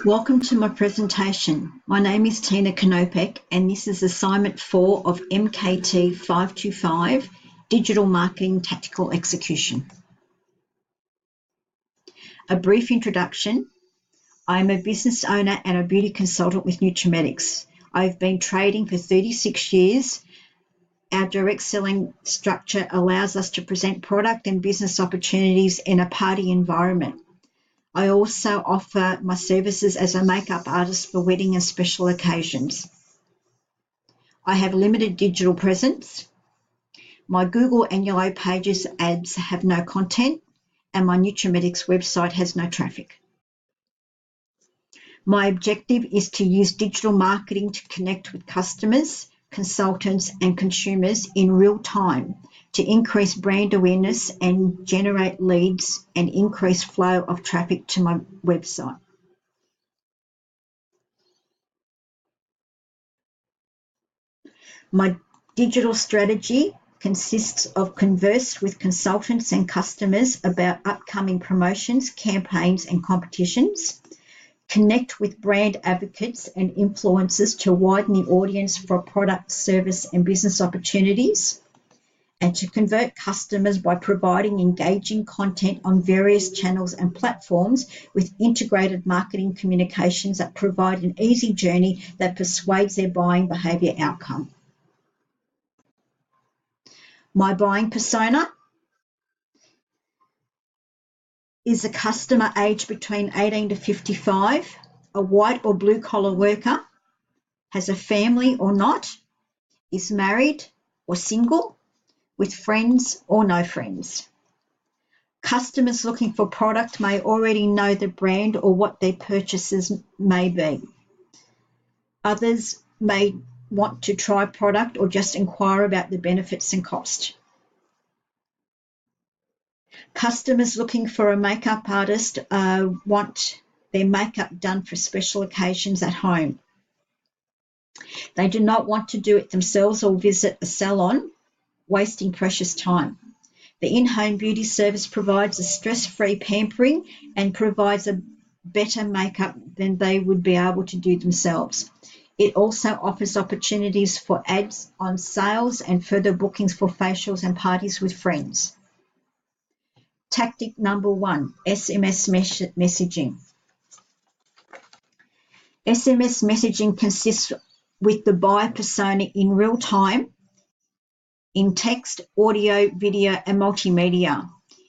Welcome to my presentation. My name is Tina Knopek and this is assignment 4 of MKT525, Digital Marketing Tactical Execution. A brief introduction. I am a business owner and a beauty consultant with Nutrimetics. I've been trading for 36 years. Our direct selling structure allows us to present product and business opportunities in a party environment. I also offer my services as a makeup artist for wedding and special occasions. I have limited digital presence. My Google and Yellow Pages ads have no content, and my Nutrimetics website has no traffic. My objective is to use digital marketing to connect with customers, consultants, and consumers in real time to increase brand awareness and generate leads and increase flow of traffic to my website. My digital strategy consists of converse with consultants and customers about upcoming promotions, campaigns, and competitions, connect with brand advocates and influencers to widen the audience for product, service, and business opportunities, and to convert customers by providing engaging content on various channels and platforms with integrated marketing communications that provide an easy journey that persuades their buying behaviour outcome. My buying persona is a customer aged between 18 to 55, a white or blue collar worker, has a family or not, is married or single, with friends or no friends. Customers looking for product may already know the brand or what their purchases may be. Others may want to try product or just inquire about the benefits and cost. Customers looking for a makeup artist want their makeup done for special occasions at home. They do not want to do it themselves or visit a salon, wasting precious time. The in-home beauty service provides a stress-free pampering and provides a better makeup than they would be able to do themselves. It also offers opportunities for ads on sales and further bookings for facials and parties with friends. Tactic number 1, SMS messaging. SMS messaging consists with the buyer persona in real time, in text, audio, video, and multimedia.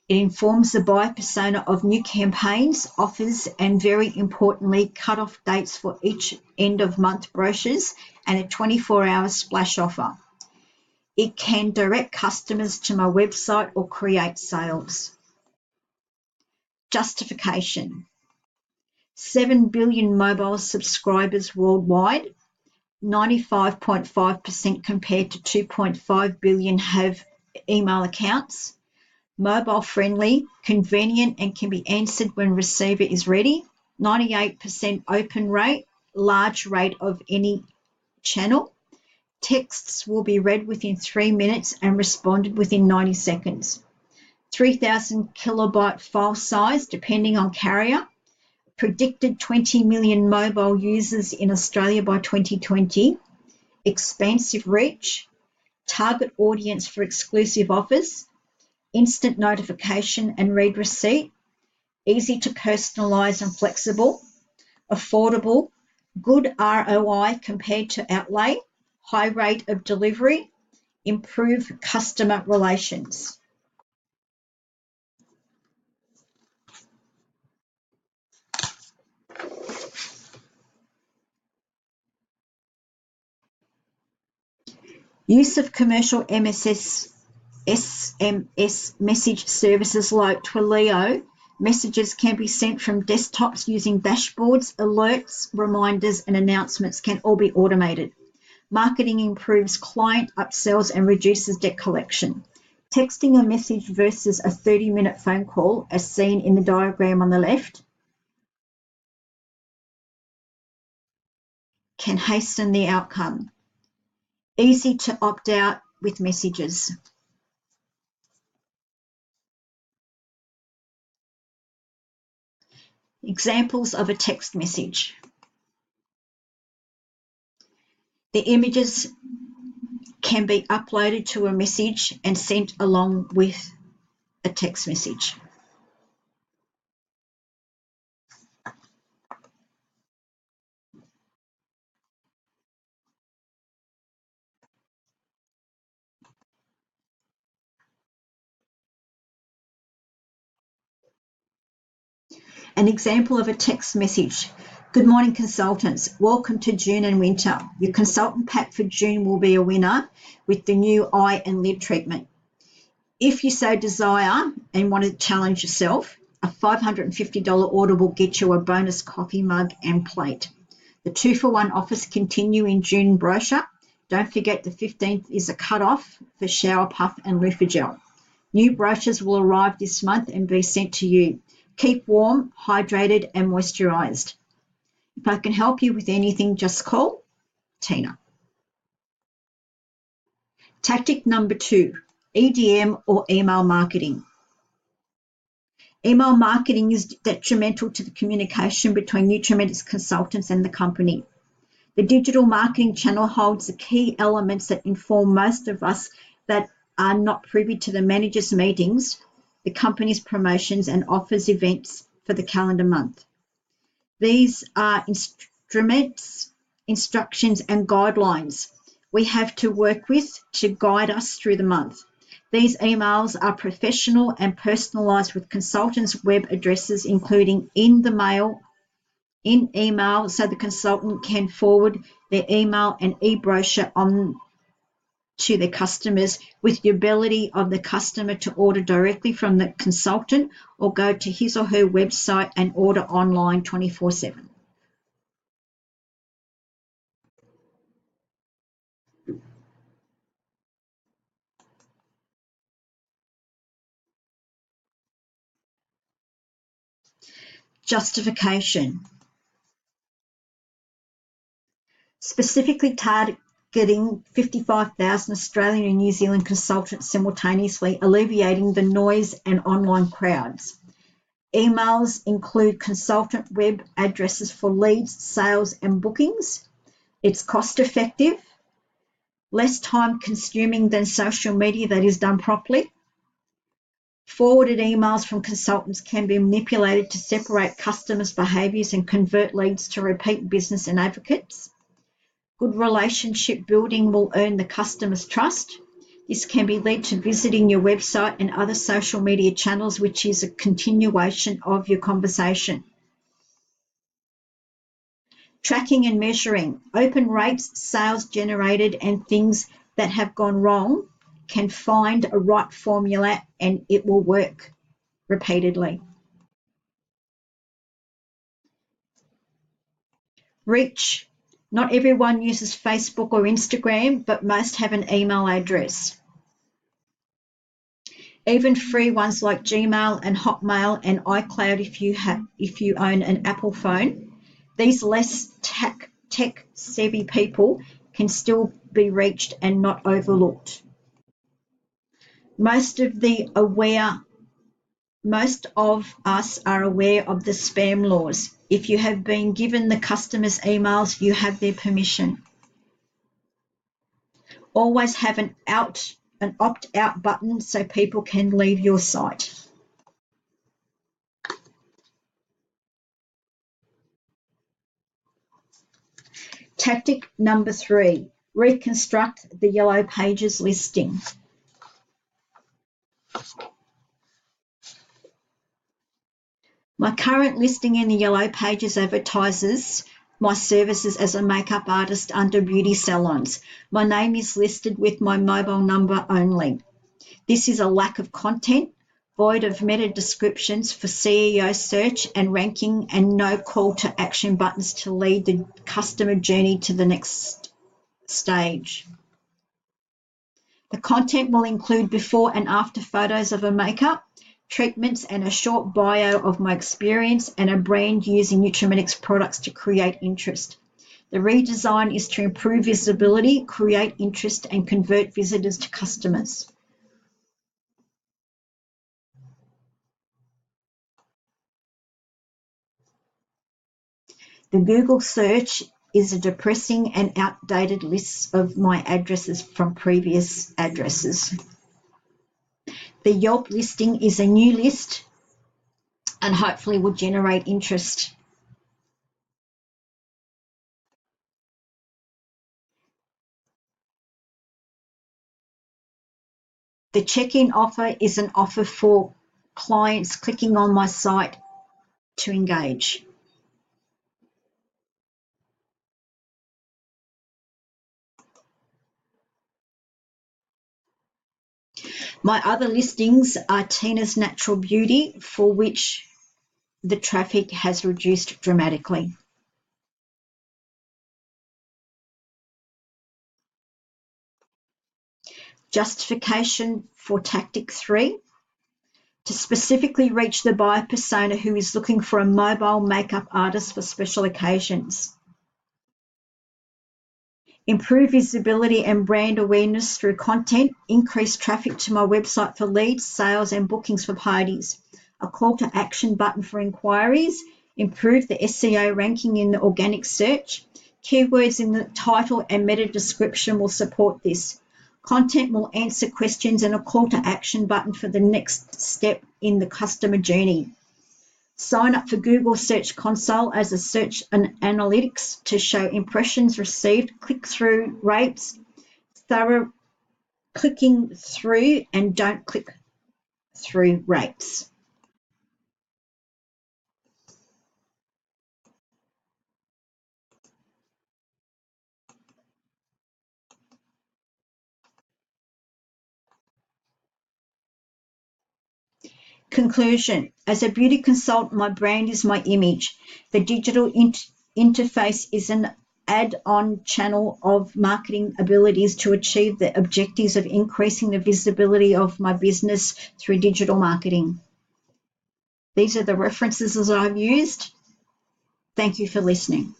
It informs the buyer persona of new campaigns, offers, and very importantly, cut-off dates for each end-of-month brochures and a 24-hour splash offer. It can direct customers to my website or create sales. Justification. 7 billion mobile subscribers worldwide. 95.5% compared to 2.5 billion have email accounts. Mobile friendly, convenient, and can be answered when receiver is ready. 98% open rate, large rate of any channel. Texts will be read within 3 minutes and responded within 90 seconds. 3,000 kilobyte file size depending on carrier. Predicted 20 million mobile users in Australia by 2020, expansive reach, target audience for exclusive offers, instant notification and read receipt, easy to personalise and flexible, affordable, good ROI compared to outlay, high rate of delivery, improve customer relations. Use of commercial SMS message services like Twilio messages can be sent from desktops using dashboards, alerts, reminders, and announcements can all be automated. Marketing improves client upsells and reduces debt collection. Texting a message versus a 30-minute phone call, as seen in the diagram on the left, can hasten the outcome. Easy to opt out with messages. Examples of a text message. The images can be uploaded to a message and sent along with a text message. An example of a text message. Good morning, consultants. Welcome to June and Winter. Your consultant pack for June will be a winner with the new eye and lid treatment. If you so desire and want to challenge yourself, a $550 order will get you a bonus coffee mug and plate. The 2-for-1 offers continue in June brochure. Don't forget the 15th is a cut-off for shower puff and loofah gel. New brochures will arrive this month and be sent to you. Keep warm, hydrated and moisturised. If I can help you with anything, just call Tina. Tactic number 2, EDM or email marketing. Email marketing is detrimental to the communication between Nutrimetics consultants and the company. The digital marketing channel holds the key elements that inform most of us that are not privy to the managers' meetings, the company's promotions and offers events for the calendar month. These are instruments, instructions and guidelines we have to work with to guide us through the month. These emails are professional and personalised with consultants' web addresses, including in email, so the consultant can forward their email and e-brochure on to their customers with the ability of the customer to order directly from the consultant or go to his or her website and order online 24/7. Justification. Specifically targeting 55,000 Australian and New Zealand consultants simultaneously, alleviating the noise and online crowds. Emails include consultant web addresses for leads, sales and bookings. It's cost effective, less time consuming than social media that is done properly. Forwarded emails from consultants can be manipulated to separate customers' behaviours and convert leads to repeat business and advocates. Good relationship building will earn the customer's trust. This can be led to visiting your website and other social media channels, which is a continuation of your conversation. Tracking and measuring. Open rates, sales generated, and things that have gone wrong can find a right formula and it will work repeatedly. Reach. Not everyone uses Facebook or Instagram, but most have an email address. Even free ones like Gmail and Hotmail and iCloud if you own an Apple phone. These less tech-savvy people can still be reached and not overlooked. Most of us are aware of the spam laws. If you have been given the customer's emails, you have their permission. Always have an opt-out button so people can leave your site. Tactic number 3, reconstruct the Yellow Pages listing. My current listing in the Yellow Pages advertises my services as a makeup artist under beauty salons. My name is listed with my mobile number only. This is a lack of content, void of meta descriptions for SEO search and ranking, and no call to action buttons to lead the customer journey to the next stage. The content will include before and after photos of a makeup, treatments and a short bio of my experience and a brand using Nutrimetics products to create interest. The redesign is to improve visibility, create interest and convert visitors to customers. The Google search is a depressing and outdated list of my addresses from previous addresses. The Yelp listing is a new list and hopefully will generate interest. The check-in offer is an offer for clients clicking on my site to engage. My other listings are Tina's Natural Beauty, for which the traffic has reduced dramatically. Justification for tactic 3, to specifically reach the buyer persona who is looking for a mobile makeup artist for special occasions. Improve visibility and brand awareness through content, increase traffic to my website for leads, sales and bookings for parties. A call to action button for inquiries, improve the SEO ranking in the organic search. Keywords in the title and meta description will support this. Content will answer questions and a call to action button for the next step in the customer journey. Sign up for Google Search Console as a search and analytics to show impressions received, click-through rates, thorough clicking through and don't click through rates. Conclusion. As a beauty consultant, my brand is my image. The digital interface is an add-on channel of marketing abilities to achieve the objectives of increasing the visibility of my business through digital marketing. These are the references that I've used. Thank you for listening.